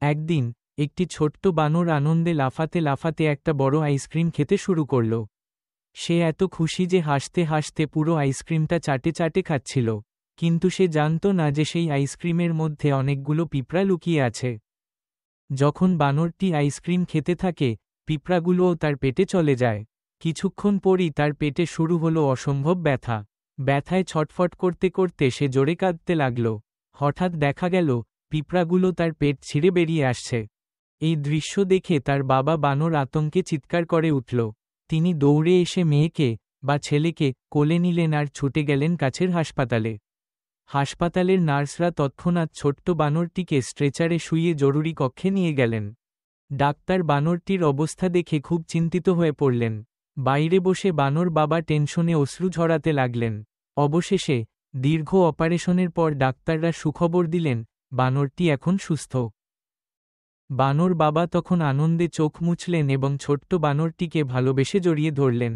একদিন একটি ছোট্ট বানর আনন্দে লাফাতে লাফাতে একটা বড় আইসক্রিম খেতে শুরু করল। সে এত খুশি যে হাসতে হাসতে পুরো আইসক্রিমটা চাটে চাটে খাচ্ছিল, কিন্তু সে জানত না যে সেই আইসক্রিমের মধ্যে অনেকগুলো পিঁপড়া লুকিয়ে আছে। যখন বানরটি আইসক্রিম খেতে থাকে, পিঁপড়াগুলোও তার পেটে চলে যায়। কিছুক্ষণ পরই তার পেটে শুরু হলো অসম্ভব ব্যথা। ব্যথায় ছটফট করতে করতে সে জোরে কাঁদতে লাগল। হঠাৎ দেখা গেল পিঁপড়াগুলো তার পেট ছিঁড়ে বেরিয়ে আসছে। এই দৃশ্য দেখে তার বাবা বানর আতঙ্কে চিৎকার করে উঠল। তিনি দৌড়ে এসে মেয়েকে বা ছেলেকে কোলে নিলেন আর ছুটে গেলেন কাছের হাসপাতালে। হাসপাতালের নার্সরা তৎক্ষণাৎ ছোট্ট বানরটিকে স্ট্রেচারে শুইয়ে জরুরি কক্ষে নিয়ে গেলেন। ডাক্তার বানরটির অবস্থা দেখে খুব চিন্তিত হয়ে পড়লেন। বাইরে বসে বানর বাবা টেনশনে অশ্রু ঝরাতে লাগলেন। অবশেষে দীর্ঘ অপারেশনের পর ডাক্তাররা সুখবর দিলেন, বানরটি এখন সুস্থ। বানর বাবা তখন আনন্দে চোখ মুছলেন এবং ছোট্ট বানরটিকে ভালোবেসে জড়িয়ে ধরলেন।